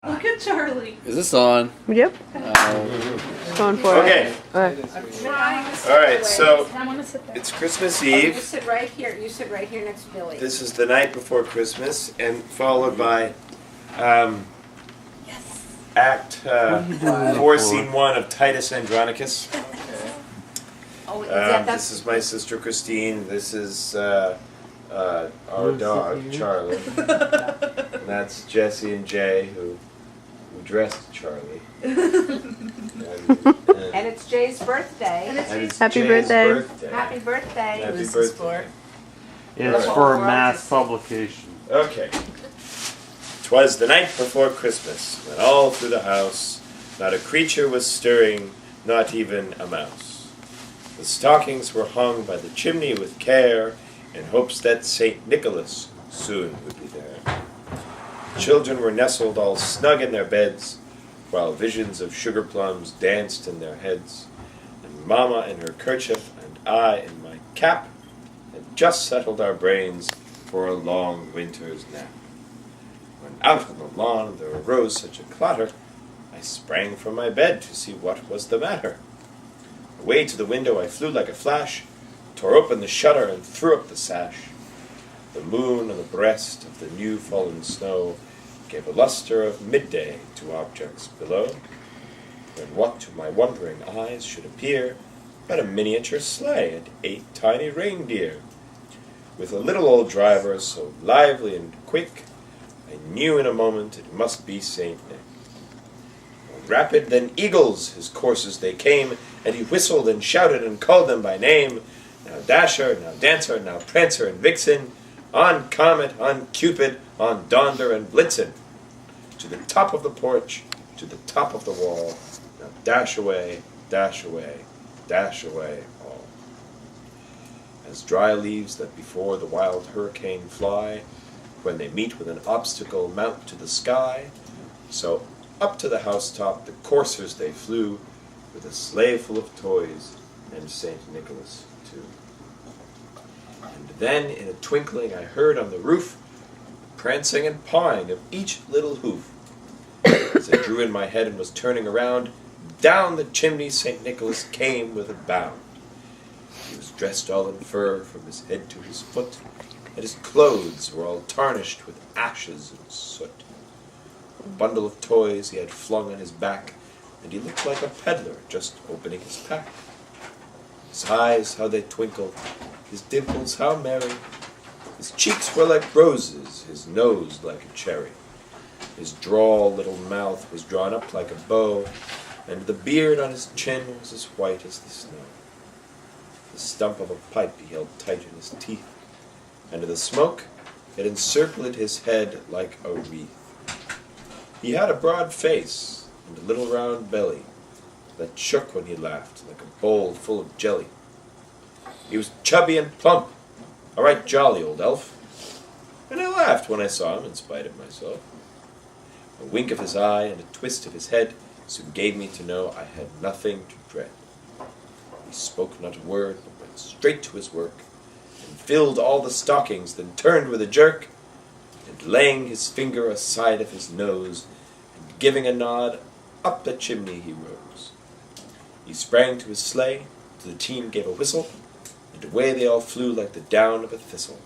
Look at Charlie. Is this on? Yep. Going for Okay. it. Okay. I'm trying to sit All right, away. so I want to sit there. it's Christmas You Eve. sit right here. You sit right here next to Billy. This is the night before Christmas, and followed by Act 4, Scene 1 of Titus Andronicus. Oh, is that This is my sister Christine. This is our dog Charlie. And that's Jesse and Jay who dressed Charlie. And it's Jay's birthday. And it's Happy Jay's birthday. Happy birthday. Happy This birthday. is for. It's for a mass publication. Okay. 'Twas the night before Christmas, when all through the house not a creature was stirring, not even a mouse. The stockings were hung by the chimney with care, in hopes that St. Nicholas soon would be there. The children were nestled all snug in their beds, while visions of sugar plums danced in their heads, and Mama in her kerchief and I in my cap had just settled our brains for a long winter's nap. When out on the lawn there arose such a clatter, I sprang from my bed to see what was the matter. Away to the window I flew like a flash, tore open the shutter and threw up the sash. The moon on the breast of the new fallen snow gave a luster of midday to objects below, when what to my wondering eyes should appear but a miniature sleigh and 8 tiny reindeer. With a little old driver so lively and quick, I knew in a moment it must be Saint Nick. More rapid than eagles his coursers they came, and he whistled and shouted and called them by name. Now Dasher, now Dancer, now Prancer and Vixen, on Comet, on Cupid, on Donder and Blitzen. To the top of the porch, to the top of the wall, now dash away, dash away, dash away all. As dry leaves that before the wild hurricane fly, when they meet with an obstacle mount to the sky, so up to the housetop the coursers they flew, with a sleigh full of toys, and St. Nicholas too. And then in a twinkling I heard on the roof the prancing and pawing of each little hoof. As I drew in my head and was turning around, down the chimney St. Nicholas came with a bound. He was dressed all in fur from his head to his foot, and his clothes were all tarnished with ashes and soot. A bundle of toys he had flung on his back, and he looked like a peddler just opening his pack. His eyes, how they twinkled, his dimples, how merry. His cheeks were like roses, his nose like a cherry. His droll little mouth was drawn up like a bow, and the beard on his chin was as white as the snow. The stump of a pipe he held tight in his teeth, and the smoke it encircled his head like a wreath. He had a broad face and a little round belly that shook when he laughed like a bowl full of jelly. He was chubby and plump, a right jolly old elf, and I laughed when I saw him in spite of myself. A wink of his eye and a twist of his head soon gave me to know I had nothing to dread. He spoke not a word, but went straight to his work, and filled all the stockings, then turned with a jerk, and laying his finger aside of his nose, and giving a nod, up the chimney he rose. He sprang to his sleigh, to the team gave a whistle, and away they all flew like the down of a thistle.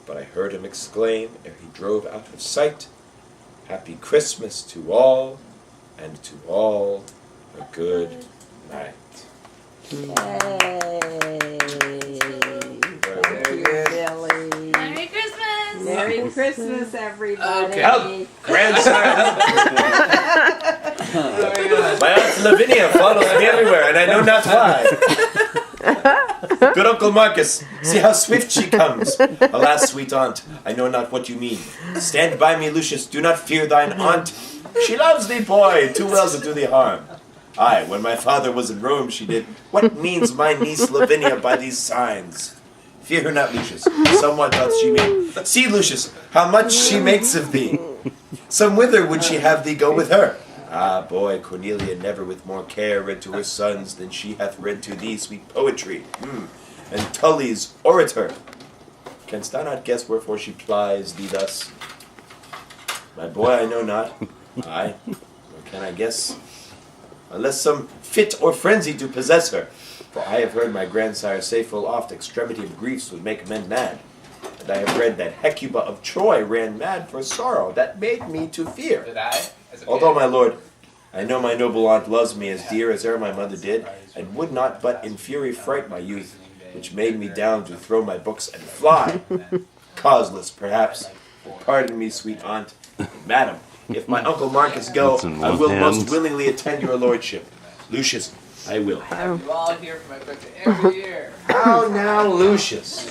But I heard him exclaim, ere he drove out of sight, Happy Christmas to all, and to all a good night. Billy. Merry Christmas! Merry Christmas, everybody. Okay. Help! Grandsire, my Aunt Lavinia follows me everywhere, and I know not why. Good Uncle Marcus, see how swift she comes. Alas, sweet aunt, I know not what you mean. Stand by me, Lucius, do not fear thine aunt. She loves thee, boy, too well to do thee harm. Aye, when my father was in Rome, she did. What means my niece Lavinia by these signs? Fear her not, Lucius, somewhat doth she mean. See, Lucius, how much she makes of thee. Some whither would she have thee go with her? Ah, boy, Cornelia never with more care read to her sons than she hath read to thee sweet poetry, and Tully's orator. Canst thou not guess wherefore she plies thee thus? My boy, I know not, Aye, nor can I guess, unless some fit or frenzy do possess her. For I have heard my grandsire say full oft, extremity of griefs would make men mad. And I have read that Hecuba of Troy ran mad for sorrow, that made me to fear. Did I? Although, my lord, I know my noble aunt loves me as dear as e'er my mother did, and would not but in fury fright my youth, which made me down to throw my books and fly. Causeless, perhaps. Pardon me, sweet aunt. Madam, if my uncle Marcus go, I will most willingly attend your lordship. Lucius, I will. You all hear from my book every year. How now, Lucius?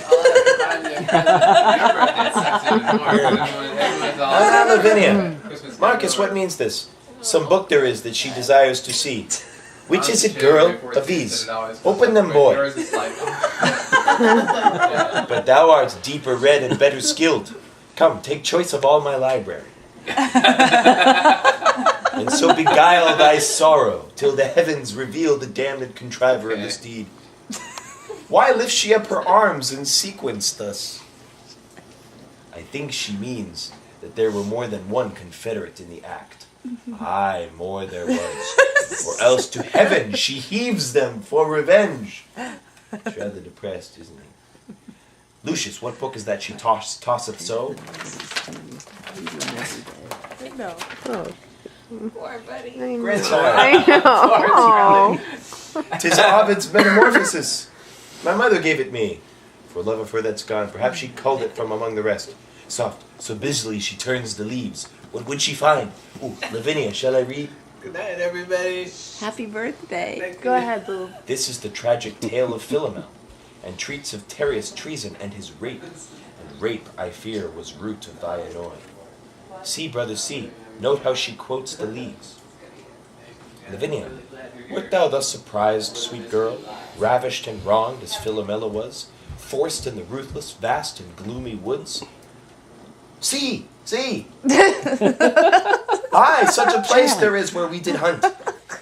Now, Lavinia. Marcus, what means this? Some book there is that she desires to see. Which is it, girl, of these? Open them, boy. But thou art deeper read and better skilled. Come, take choice of all my library. And so beguile thy sorrow, till the heavens reveal the damned contriver of this deed. Why lifts she up her arms in sequence thus? I think she means that there were more than one confederate in the act. Aye, more there was. Or else to heaven she heaves them for revenge. She's rather depressed, isn't he? Lucius, what book is that she tosseth so? No. Oh, Poor buddy. Grandsire. I know. Tis Ovid's Metamorphosis. My mother gave it me. For love of her that's gone, perhaps she culled it from among the rest. Soft, so busily she turns the leaves. What would she find? Ooh, Lavinia, shall I read? Good night, everybody. Happy birthday. Go ahead, boo. This is the tragic tale of Philomel, and treats of Tereus' treason and his rape. And rape, I fear, was root of thy annoying. See, brother, see, note how she quotes the leaves. Lavinia, wert thou thus surprised, sweet girl, ravished and wronged as Philomela was, forced in the ruthless, vast and gloomy woods? See, see! Aye, such a place there is where we did hunt.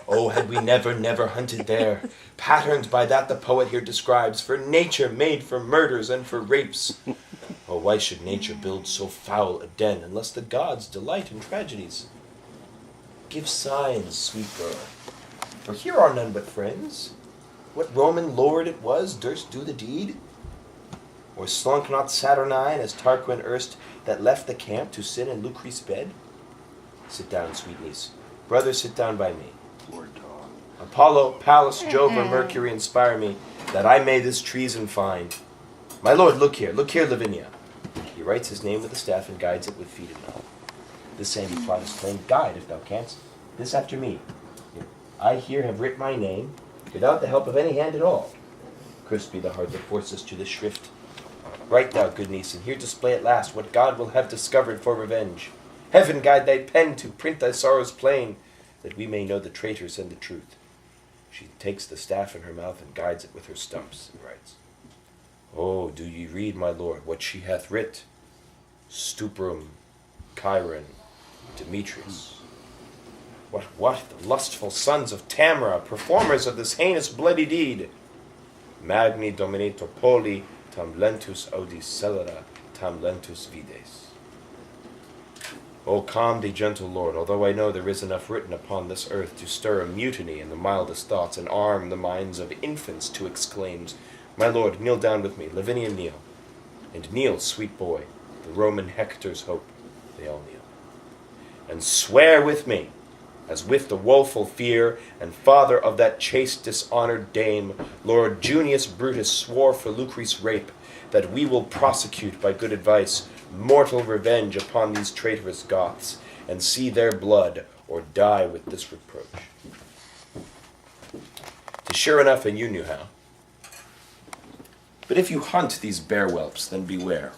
Oh, had we never hunted there, patterned by that the poet here describes, for nature made for murders and for rapes. Oh, why should nature build so foul a den, unless the gods delight in tragedies? Give signs, sweet girl, for here are none but friends. What Roman lord it was durst do the deed? Or slunk not Saturnine as Tarquin erst, that left the camp to sin in Lucrece' bed? Sit down, sweet niece. Brother, sit down by me. Apollo, Pallas, Jove, or Mercury inspire me, that I may this treason find. My lord, look here, Lavinia. He writes his name with a staff and guides it with feet and mouth. This same plot is plain. Guide, if thou canst. This after me. I here have writ my name, without the help of any hand at all. Cursed be the heart that forced us to this shrift. Write thou, good niece, and here display at last what God will have discovered for revenge. Heaven guide thy pen to print thy sorrows plain, that we may know the traitors and the truth. She takes the staff in her mouth and guides it with her stumps, and writes, Oh, do ye read, my lord, what she hath writ? Stuprum, Chiron, Demetrius. What, the lustful sons of Tamara, performers of this heinous bloody deed? Magni dominator poli, tam lentus audis celera, tam lentus vides. O calm thee, gentle lord, although I know there is enough written upon this earth to stir a mutiny in the mildest thoughts, and arm the minds of infants to exclaims, My lord, kneel down with me, Lavinia, kneel. And kneel, sweet boy, the Roman Hector's hope. They all kneel. And swear with me, as with the woeful fear, and father of that chaste dishonored dame, Lord Junius Brutus swore for Lucrece' rape, that we will prosecute by good advice mortal revenge upon these traitorous Goths, and see their blood, or die with this reproach. 'Tis sure enough, and you knew how. But if you hunt these bear whelps, then beware.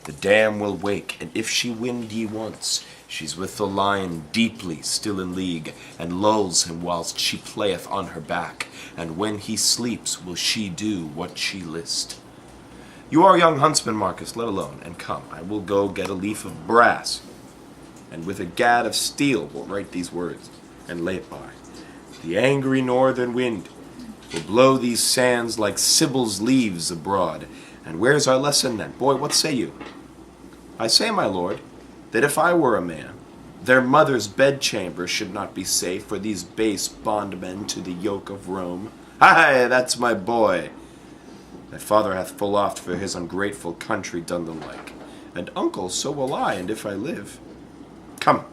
The dam will wake, and if she wind ye once, she's with the lion deeply still in league, and lulls him whilst she playeth on her back, and when he sleeps will she do what she list. You are young huntsman, Marcus, let alone, and come, I will go get a leaf of brass, and with a gad of steel will write these words, and lay it by. The angry northern wind will blow these sands like Sibyl's leaves abroad. And where's our lesson then? Boy, what say you? I say, my lord, that if I were a man, Their mother's bedchamber should not be safe for these base bondmen to the yoke of Rome. Aye, that's my boy. Thy father hath full oft for his ungrateful country done the like, and uncle, so will I, and if I live. Come,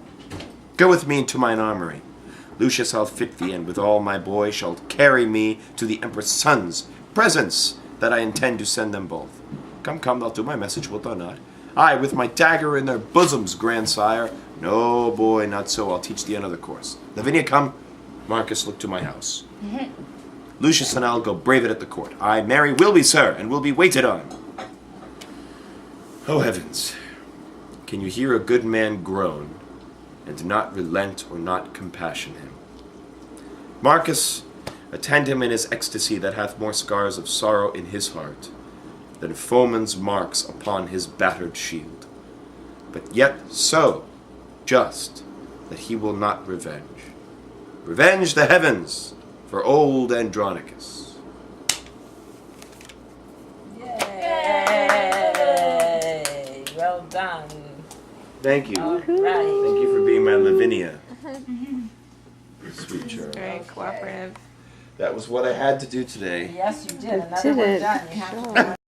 go with me into mine armory. Lucius, I'll fit thee, and with all my boy shall carry me to the emperor's sons, presents that I intend to send them both. Come, come, thou do my message, wilt thou not? Aye, with my dagger in their bosoms, grandsire. No, boy, not so. I'll teach thee another course. Lavinia, come. Marcus, look to my house. Lucius and I'll go brave it at the court. Aye, Mary will be, sir, and will be waited on. Oh, heavens. Can you hear a good man groan, and not relent or not compassion him? Marcus, attend him in his ecstasy that hath more scars of sorrow in his heart than foeman's marks upon his battered shield. But yet so just that he will not revenge. Revenge the heavens for old Andronicus. Yay! Well done. Thank you. All right. Thank you for being my Lavinia. Sweet Charlie. Very cooperative. That was what I had to do today. Yes, you did. You Another did one it. done. You have to Sure. do